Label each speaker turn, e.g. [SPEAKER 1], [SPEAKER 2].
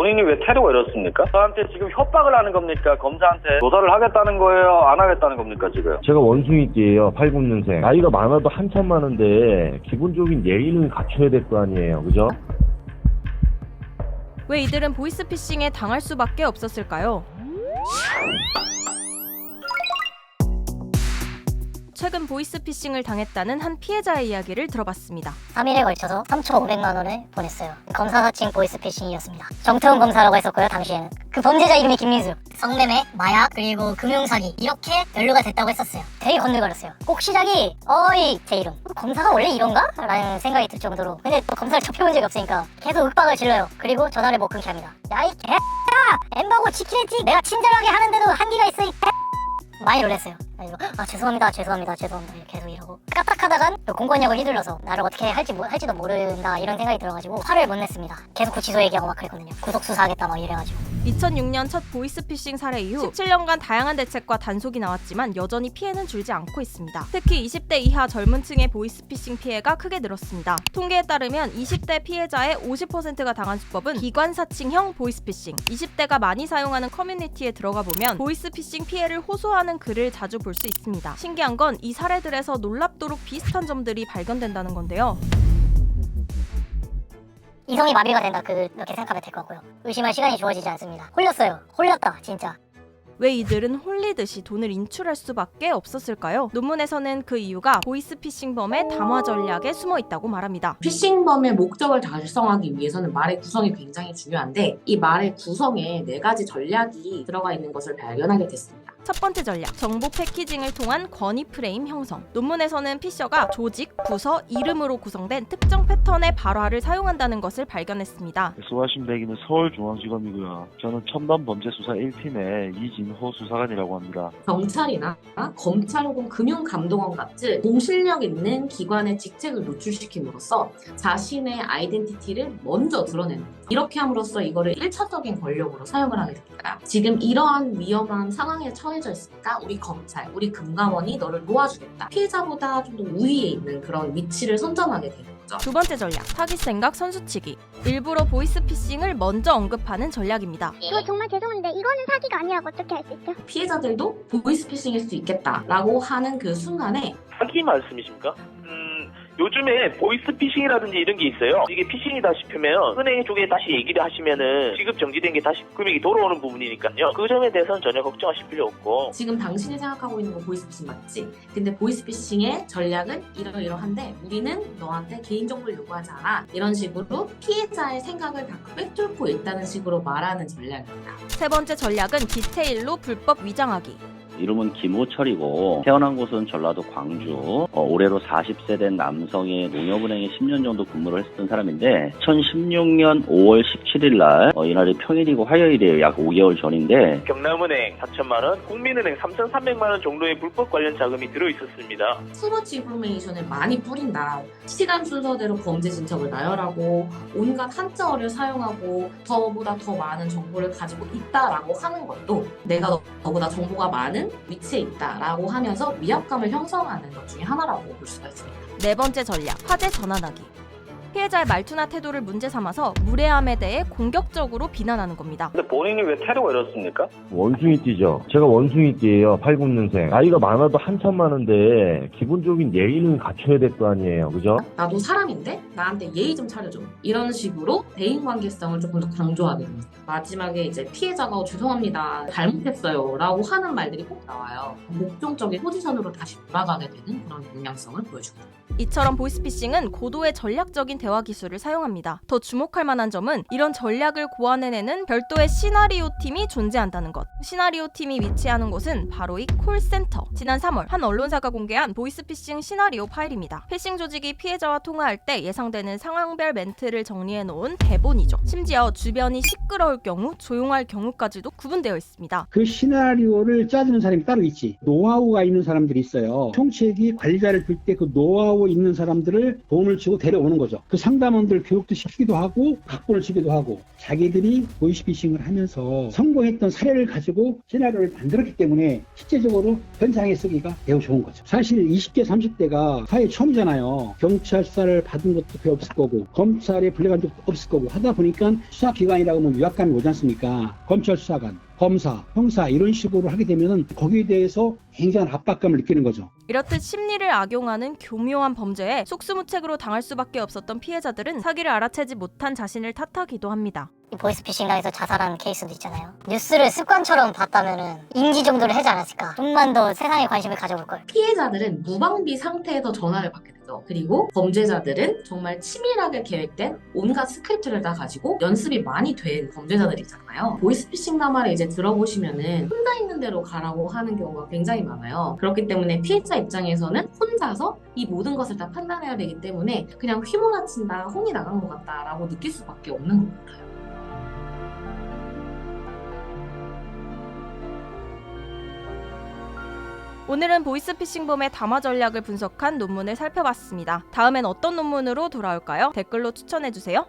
[SPEAKER 1] 본인이 왜 태도가 이렇습니까? 저한테 지금 협박을 하는 겁니까? 검사한테 조사를 하겠다는 거예요? 안 하겠다는 겁니까 지금?
[SPEAKER 2] 제가 원숭이띠예요. 89년생. 나이가 많아도 한참 많은데 기본적인 예의는 갖춰야 될 거 아니에요. 그죠?
[SPEAKER 3] 왜 이들은 보이스피싱에 당할 수밖에 없었을까요? 최근 보이스피싱을 당했다는 한 피해자의 이야기를 들어봤습니다.
[SPEAKER 4] 3일에 걸쳐서 3,500만 원을 보냈어요. 검사 사칭 보이스피싱이었습니다. 정태훈 검사라고 했었고요, 당시에는. 그 범죄자 이름이 김민수. 성매매, 마약, 그리고 금융사기 이렇게 연루가 됐다고 했었어요. 되게 건들거렸어요. 꼭 시작이 어이 제 이름. 검사가 원래 이런가? 라는 생각이 들 정도로. 근데 또 검사를 접해본 적이 없으니까 계속 윽박을 질러요. 그리고 전화를 못 끊게 합니다. 야이 개 엠바고 지키랬지. 내가 친절하게 하는데도 한계가 있어 이 개. 많이 놀랐어요. 그래서 죄송합니다 계속 이러고 까딱하다간 공권력을 휘둘러서 나를 어떻게 할지도 모른다 이런 생각이 들어가지고 화를 못 냈습니다. 계속 구치소 얘기하고 막 그랬거든요. 구속 수사하겠다 막 이래가지고.
[SPEAKER 3] 2006년 첫 보이스피싱 사례 이후 17년간 다양한 대책과 단속이 나왔지만 여전히 피해는 줄지 않고 있습니다. 특히 20대 이하 젊은 층의 보이스피싱 피해가 크게 늘었습니다. 통계에 따르면 20대 피해자의 50%가 당한 수법은 기관사칭형 보이스피싱. 20대가 많이 사용하는 커뮤니티에 들어가 보면 보이스피싱 피해를 호소하는 글을 자주 볼 수 있습니다. 신기한 건 이 사례들에서 놀랍도록 비슷한 점들이 발견된다는 건데요.
[SPEAKER 4] 이성이 마비가 된다 그렇게 생각하면 될 것 같고요. 의심할 시간이 주어지지 않습니다. 홀렸다 진짜.
[SPEAKER 3] 왜 이들은 홀리듯이 돈을 인출할 수밖에 없었을까요? 논문에서는 그 이유가 보이스피싱범의 담화 전략에 숨어 있다고 말합니다.
[SPEAKER 5] 피싱범의 목적을 달성하기 위해서는 말의 구성이 굉장히 중요한데 이 말의 구성에 4가지 전략이 들어가 있는 것을 발견하게 됐습니다.
[SPEAKER 3] 첫 번째 전략, 정보 패키징을 통한 권위 프레임 형성. 논문에서는 피셔가 조직, 부서, 이름으로 구성된 특정 패턴의 발화를 사용한다는 것을 발견했습니다.
[SPEAKER 6] 수고하신 대기는 서울중앙지검이고요. 저는 첨단범죄수사 1팀의 이진호 수사관이라고 합니다.
[SPEAKER 5] 경찰이나 검찰 혹은 금융감독원 같은 공실력 있는 기관의 직책을 노출시킴으로써 자신의 아이덴티티를 먼저 드러내는, 이렇게 함으로써 이거를 1차적인 권력으로 사용을 하게 됩니다. 지금 이러한 위험한 상황에 처해져 있으니까 우리 검찰, 우리 금감원이 너를 놓아주겠다. 피해자보다 좀 더 우위에 있는 그런 위치를 선점하게 되는 거죠.
[SPEAKER 3] 두 번째 전략, 사기 생각 선수치기. 일부러 보이스피싱을 먼저 언급하는 전략입니다.
[SPEAKER 7] 저 정말 죄송한데 이거는 사기가 아니라고 어떻게 할 수 있죠?
[SPEAKER 5] 피해자들도 보이스피싱일 수 있겠다라고 하는 그 순간에
[SPEAKER 1] 사기 말씀이십니까? 요즘에 보이스피싱이라든지 이런 게 있어요. 이게 피싱이다 싶으면 은행 쪽에 다시 얘기를 하시면은 지급 정지된 게 다시 금액이 돌아오는 부분이니까요. 그 점에 대해서는 전혀 걱정하실 필요 없고.
[SPEAKER 5] 지금 당신이 생각하고 있는 건 보이스피싱 맞지? 근데 보이스피싱의 전략은 이러이러한데 우리는 너한테 개인정보를 요구하지 않아. 이런 식으로 피해자의 생각을 다 꿰뚫고 있다는 식으로 말하는 전략입니다.
[SPEAKER 3] 세 번째 전략은 디테일로 불법 위장하기.
[SPEAKER 8] 이름은 김호철이고 태어난 곳은 전라도 광주. 올해로 40세 된 남성이 농협은행에 10년 정도 근무를 했던 사람인데 2016년 5월 17일 날 이날이 평일이고 화요일이에요. 약 5개월 전인데
[SPEAKER 1] 경남은행 4천만 원, 국민은행 3,300만 원 정도의 불법 관련 자금이 들어있었습니다.
[SPEAKER 5] 투머치 인포메이션을 많이 뿌린다. 시간 순서대로 범죄 진척을 나열하고 온갖 한자어를 사용하고 저보다 더 많은 정보를 가지고 있다라고 하는 것도 내가 너보다 정보가 많은 위치에 있다라고 하면서 위압감을 형성하는 것 중에 하나라고 볼 수가 있습니다.
[SPEAKER 3] 네 번째 전략, 화제 전환하기. 피해자의 말투나 태도를 문제 삼아서 무례함에 대해 공격적으로 비난하는 겁니다.
[SPEAKER 1] 근데 본인이 왜 태도가 이렇습니까?
[SPEAKER 2] 원숭이띠죠. 제가 원숭이띠예요. 89년생. 나이가 많아도 한참 많은데 기본적인 예의는 갖춰야 될 거 아니에요. 그죠?
[SPEAKER 5] 나도 사람인데 나한테 예의 좀 차려줘. 이런 식으로 대인관계성을 조금 더 강조하게 됩니다. 마지막에 이제 피해자가 죄송합니다, 잘못했어요 라고 하는 말들이 꼭 나와요. 목적적인 포지션으로 다시 돌아가게 되는 그런 영향성을 보여줍니다.
[SPEAKER 3] 이처럼 보이스피싱은 고도의 전략적인 대화 기술을 사용합니다. 더 주목할 만한 점은 이런 전략을 고안해내는 별도의 시나리오 팀이 존재한다는 것. 시나리오 팀이 위치하는 곳은 바로 이 콜센터. 지난 3월 한 언론사가 공개한 보이스피싱 시나리오 파일입니다. 피싱 조직이 피해자와 통화할 때 예상되는 상황별 멘트를 정리해놓은 대본이죠. 심지어 주변이 시끄러울 경우, 조용할 경우까지도 구분되어 있습니다.
[SPEAKER 9] 그 시나리오를 짜주는 사람이 따로 있지. 노하우가 있는 사람들이 있어요. 총책이 관리자를 둘 때 그 노하우 있는 사람들을 도움을 주고 데려오는 거죠. 그 상담원들 교육도 시키기도 하고 각본을 주기도 하고 자기들이 보이스피싱을 하면서 성공했던 사례를 가지고 시나리오를 만들었기 때문에 실제적으로 현장에 쓰기가 매우 좋은 거죠. 사실 20대 30대가 사회 처음이잖아요. 경찰 수사를 받은 것도 거의 없을 거고 검찰에 불려간 적도 없을 거고 하다 보니까 수사기관이라고 하면 위압감이 오지 않습니까? 검찰 수사관, 검사, 형사 이런 식으로 하게 되면 거기에 대해서 굉장한 압박감을 느끼는 거죠.
[SPEAKER 3] 이렇듯 심리를 악용하는 교묘한 범죄에 속수무책으로 당할 수밖에 없었던 피해자들은 사기를 알아채지 못한 자신을 탓하기도 합니다.
[SPEAKER 4] 이 보이스피싱 당해서 자살한 케이스도 있잖아요. 뉴스를 습관처럼 봤다면은 인지 정도를 하지 않았을까. 좀만 더 세상에 관심을 가져볼 걸.
[SPEAKER 5] 피해자들은 무방비 상태에서 전화를 받게 되죠. 그리고 범죄자들은 정말 치밀하게 계획된 온갖 스크립트를 다 가지고 연습이 많이 된 범죄자들이잖아요. 보이스피싱 담화를 이제 들어보시면은 혼자 있는 대로 가라고 하는 경우가 굉장히 많아요. 그렇기 때문에 피해자 입장에서는 혼자서 이 모든 것을 다 판단해야 되기 때문에 그냥 휘몰아친다, 혼이 나간 것 같다라고 느낄 수밖에 없는 것 같아요.
[SPEAKER 3] 오늘은 보이스피싱범의 담화 전략을 분석한 논문을 살펴봤습니다. 다음엔 어떤 논문으로 돌아올까요? 댓글로 추천해주세요.